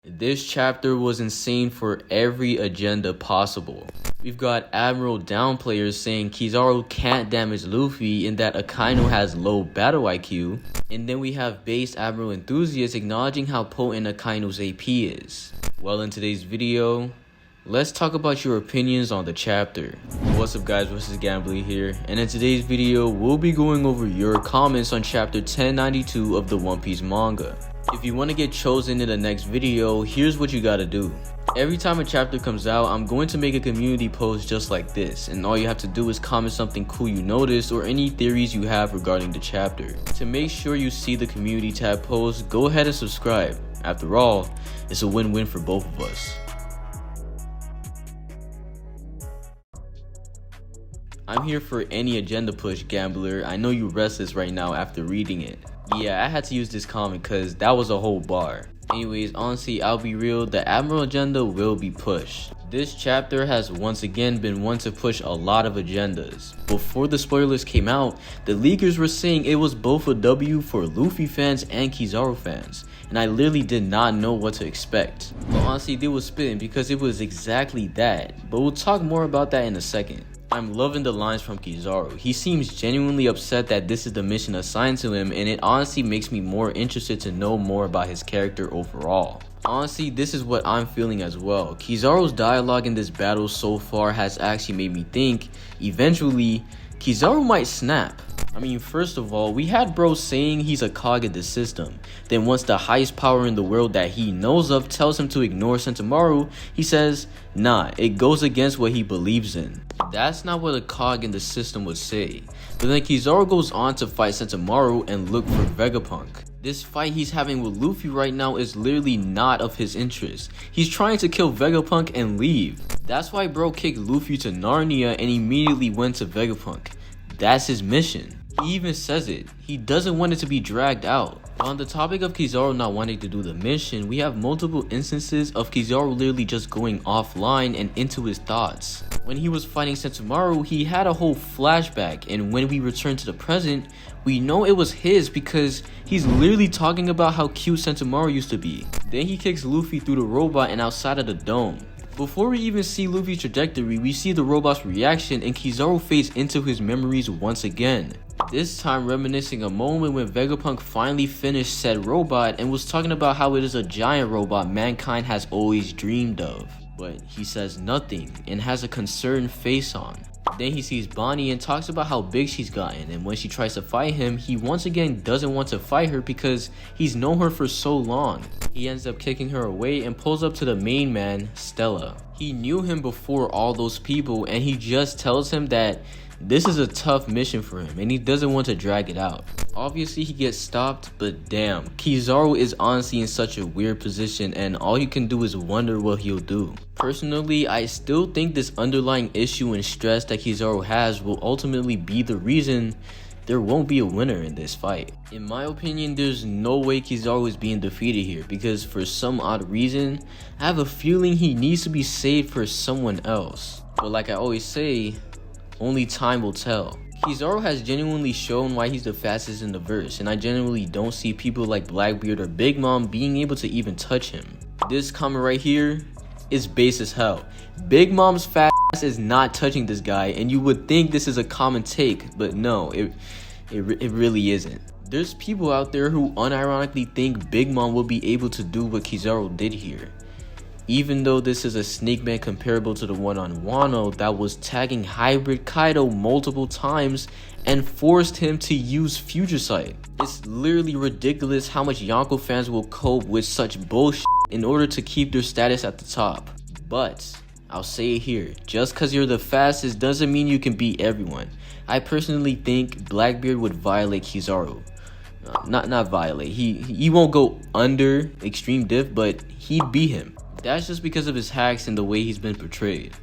This chapter was insane for every agenda possible. We've got Admiral downplayers saying Kizaru can't damage Luffy and that Akainu has low battle IQ. And then we have base Admiral enthusiasts acknowledging how potent Akainu's AP is. Well, in today's video, let's talk about your opinions on the chapter. What's up guys, Versus Gambler here, and in today's video, we'll be going over your comments on chapter 1092 of the One Piece manga. If you want to get chosen in the next video, here's what you gotta do. Every time a chapter comes out, I'm going to make a community post just like this, and all you have to do is comment something cool you noticed or any theories you have regarding the chapter. To make sure you see the community tab post, go ahead and subscribe. After all, it's a win-win for both of us. I'm here for any agenda push, gambler. I know you're restless right now after reading it. Yeah, I had to use this comment because that was a whole bar. Anyways, honestly, I'll be real, the Admiral agenda will be pushed. This chapter has once again been one to push a lot of agendas. Before the spoilers came out, the leakers were saying it was both a W for Luffy fans and Kizaru fans, and I literally did not know what to expect. But honestly, they were spitting because it was exactly that, but we'll talk more about that in a second. I'm loving the lines from Kizaru. He seems genuinely upset that this is the mission assigned to him, and it honestly makes me more interested to know more about his character overall. Honestly, this is what I'm feeling as well. Kizaru's dialogue in this battle so far has actually made me think, eventually, Kizaru might snap. I mean, first of all, we had bro saying he's a cog in the system. Then once the highest power in the world that he knows of tells him to ignore Sentomaru, he says, nah, it goes against what he believes in. That's not what a cog in the system would say. But then Kizaru goes on to fight Sentomaru and look for Vegapunk. This fight he's having with Luffy right now is literally not of his interest. He's trying to kill Vegapunk and leave. That's why bro kicked Luffy to Narnia and immediately went to Vegapunk. That's his mission. He even says it. He doesn't want it to be dragged out. On the topic of Kizaru not wanting to do the mission, we have multiple instances of Kizaru literally just going offline and into his thoughts. When he was fighting Sentomaru, he had a whole flashback, and when we return to the present, we know it was his because he's literally talking about how cute Sentomaru used to be. Then he kicks Luffy through the robot and outside of the dome. Before we even see Luffy's trajectory, we see the robot's reaction and Kizaru fades into his memories once again. This time reminiscing a moment when Vegapunk finally finished said robot and was talking about how it is a giant robot mankind has always dreamed of. But he says nothing and has a concerned face on. Then he sees Bonnie and talks about how big she's gotten, and when she tries to fight him, he once again doesn't want to fight her because he's known her for so long. He ends up kicking her away and pulls up to the main man, Stella. He knew him before all those people, and he just tells him that this is a tough mission for him and he doesn't want to drag it out. Obviously he gets stopped, but damn, Kizaru is honestly in such a weird position and all you can do is wonder what he'll do. Personally, I still think this underlying issue and stress that Kizaru has will ultimately be the reason there won't be a winner in this fight. In my opinion, there's no way Kizaru is being defeated here because for some odd reason, I have a feeling he needs to be saved for someone else. But like I always say, only time will tell. Kizaru has genuinely shown why he's the fastest in the verse, and I genuinely don't see people like Blackbeard or Big Mom being able to even touch him. This comment right here is base as hell. Big Mom's fast ass is not touching this guy, and you would think this is a common take, but no, it really isn't. There's people out there who unironically think Big Mom will be able to do what Kizaru did here. Even though this is a snake man comparable to the one on Wano that was tagging Hybrid Kaido multiple times and forced him to use Future Sight. It's literally ridiculous how much Yonko fans will cope with such bullshit in order to keep their status at the top. But I'll say it here, just cause you're the fastest doesn't mean you can beat everyone. I personally think Blackbeard would violate Kizaru. Not violate, he won't go under Extreme Diff, but he'd beat him. That's just because of his hacks and the way he's been portrayed.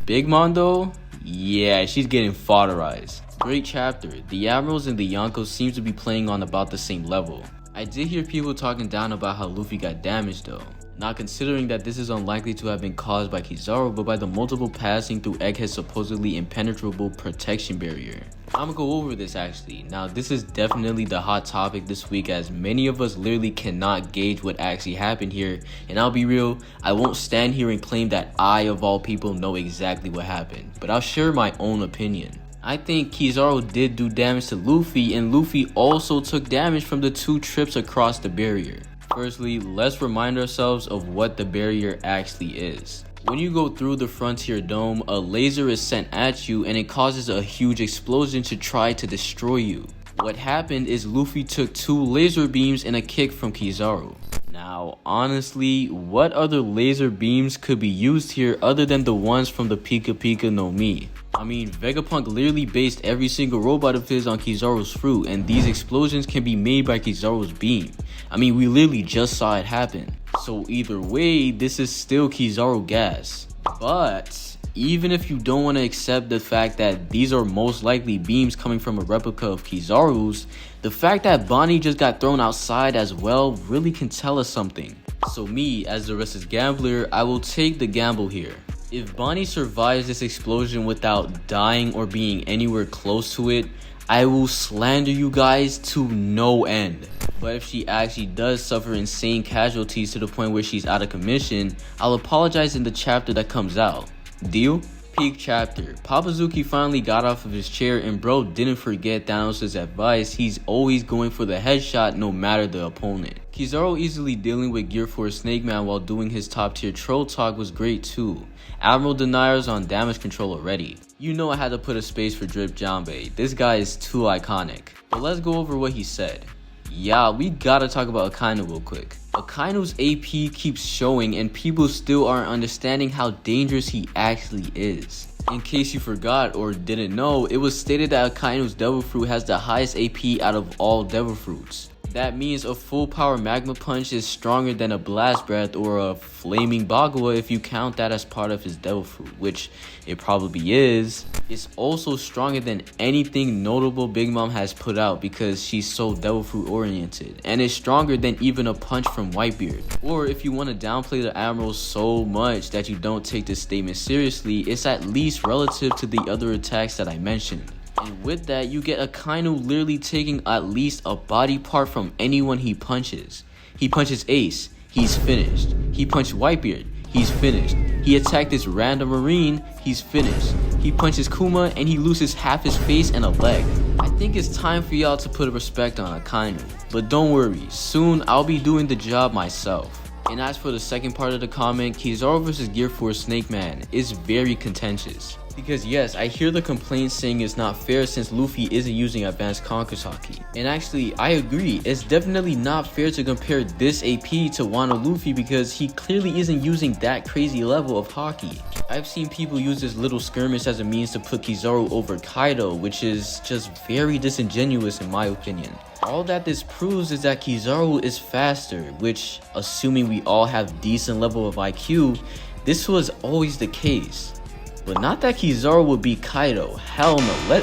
Big Mom though, yeah, she's getting fodderized. Great chapter. The Admirals and the Yonkos seem to be playing on about the same level. I did hear people talking down about how Luffy got damaged though. Now considering that this is unlikely to have been caused by Kizaru but by the multiple passing through Egghead's supposedly impenetrable protection barrier. I'm gonna go over this actually. Now this is definitely the hot topic this week as many of us literally cannot gauge what actually happened here, and I'll be real, I won't stand here and claim that I of all people know exactly what happened, but I'll share my own opinion. I think Kizaru did do damage to Luffy, and Luffy also took damage from the 2 trips across the barrier. Firstly, let's remind ourselves of what the barrier actually is. When you go through the Frontier Dome, a laser is sent at you and it causes a huge explosion to try to destroy you. What happened is Luffy took 2 laser beams and a kick from Kizaru. Now, honestly, what other laser beams could be used here other than the ones from the Pika Pika no Mi? I mean, Vegapunk literally based every single robot of his on Kizaru's fruit, and these explosions can be made by Kizaru's beam. I mean, we literally just saw it happen. So either way, this is still Kizaru gas. But even if you don't want to accept the fact that these are most likely beams coming from a replica of Kizaru's, the fact that Bonnie just got thrown outside as well really can tell us something. So me, as the restless gambler, I will take the gamble here. If Bonnie survives this explosion without dying or being anywhere close to it, I will slander you guys to no end. But if she actually does suffer insane casualties to the point where she's out of commission, I'll apologize in the chapter that comes out. Deal? Peak chapter. Papazuki finally got off of his chair and bro didn't forget Thanos' advice. He's always going for the headshot no matter the opponent. Kizaru easily dealing with Gear Force Snake Man while doing his top tier troll talk was great too. Admiral Deniers on damage control already. You know I had to put a space for Drip Jambe. This guy is too iconic. But let's go over what he said. Yeah, we gotta talk about Akainu real quick. Akainu's AP keeps showing and people still aren't understanding how dangerous he actually is. In case you forgot or didn't know, it was stated that Akainu's Devil Fruit has the highest AP out of all Devil Fruits. That means a full power Magma Punch is stronger than a Blast Breath or a Flaming Bagua if you count that as part of his Devil Fruit, which it probably is. It's also stronger than anything notable Big Mom has put out because she's so Devil Fruit oriented, and it's stronger than even a punch from Whitebeard. Or if you want to downplay the Admiral so much that you don't take this statement seriously, it's at least relative to the other attacks that I mentioned. And with that, you get Akainu literally taking at least a body part from anyone he punches. He punches Ace, he's finished. He punched Whitebeard, he's finished. He attacked this random Marine, he's finished. He punches Kuma and he loses half his face and a leg. I think it's time for y'all to put a respect on Akainu. But don't worry, soon I'll be doing the job myself. And as for the second part of the comment, Kizaru vs Gear Force Snake Man is very contentious. Because yes, I hear the complaints saying it's not fair since Luffy isn't using advanced Conqueror's Haki. And actually, I agree, it's definitely not fair to compare this AP to Wano Luffy because he clearly isn't using that crazy level of Haki. I've seen people use this little skirmish as a means to put Kizaru over Kaido, which is just very disingenuous in my opinion. All that this proves is that Kizaru is faster, which, assuming we all have decent level of IQ, this was always the case. But not that Kizaru would beat Kaido, hell no,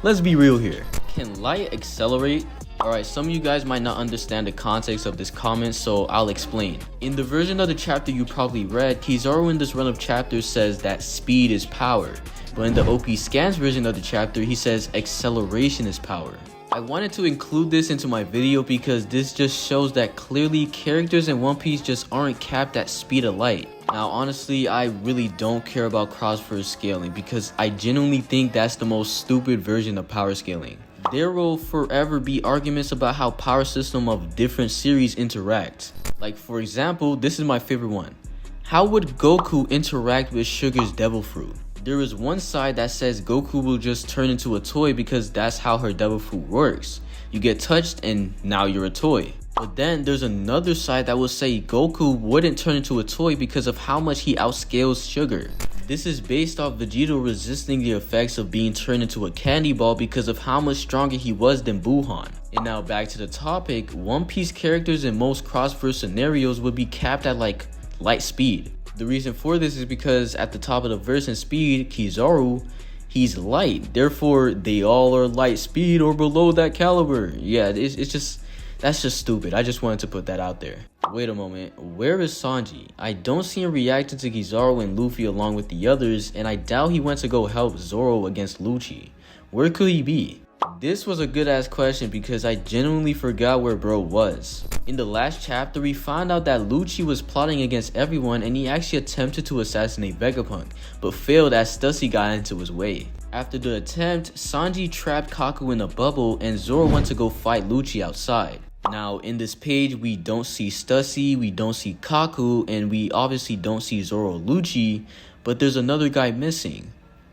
let's be real here. Can light accelerate? Alright, some of you guys might not understand the context of this comment, so I'll explain. In the version of the chapter you probably read, Kizaru in this run of chapters says that speed is power. But in the OP Scans version of the chapter, he says acceleration is power. I wanted to include this into my video because this just shows that clearly characters in One Piece just aren't capped at speed of light. Now honestly, I really don't care about cross-verse scaling because I genuinely think that's the most stupid version of power scaling. There will forever be arguments about how power system of different series interact. Like for example, this is my favorite one. How would Goku interact with Sugar's Devil Fruit? There is one side that says Goku will just turn into a toy because that's how her Devil Fruit works. You get touched and now you're a toy. But then there's another side that will say Goku wouldn't turn into a toy because of how much he outscales Sugar. This is based off Vegeta resisting the effects of being turned into a candy ball because of how much stronger he was than Buhan. And now back to the topic, One Piece characters in most cross-verse scenarios would be capped at like light speed. The reason for this is because at the top of the verse in speed, Kizaru, he's light. Therefore, they all are light speed or below that caliber. Yeah, it's just That's just stupid. I just wanted to put that out there. Wait a moment, where is Sanji? I don't see him reacting to Kizaru and Luffy along with the others, and I doubt he went to go help Zoro against Lucci. Where could he be? This was a good ass question because I genuinely forgot where bro was. In the last chapter, we found out that Lucci was plotting against everyone and he actually attempted to assassinate Vegapunk, but failed as Stussy got into his way. After the attempt, Sanji trapped Kaku in a bubble and Zoro went to go fight Lucci outside. Now, in this page, we don't see Stussy, we don't see Kaku, and we obviously don't see Zoro or Lucci, but there's another guy missing.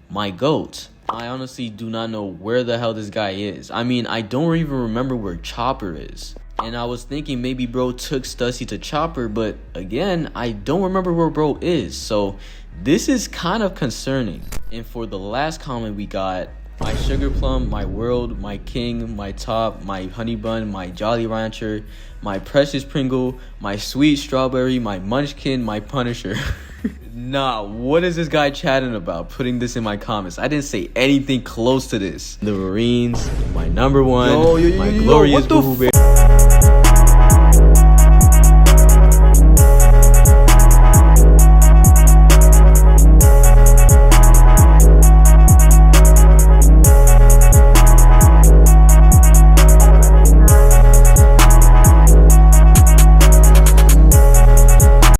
My goat. I honestly do not know where the hell this guy is. I mean, I don't even remember where Chopper is. And I was thinking maybe bro took Stussy to Chopper, but again, I don't remember where bro is. So this is kind of concerning. And for the last comment we got, my sugar plum, my world, my king, my top, my honey bun, my Jolly Rancher, my precious Pringle, my sweet strawberry, my munchkin, my Punisher. Nah, what is this guy chatting about? Putting this in my comments. I didn't say anything close to this. The Marines, my number one, my glorious boo-boo bear.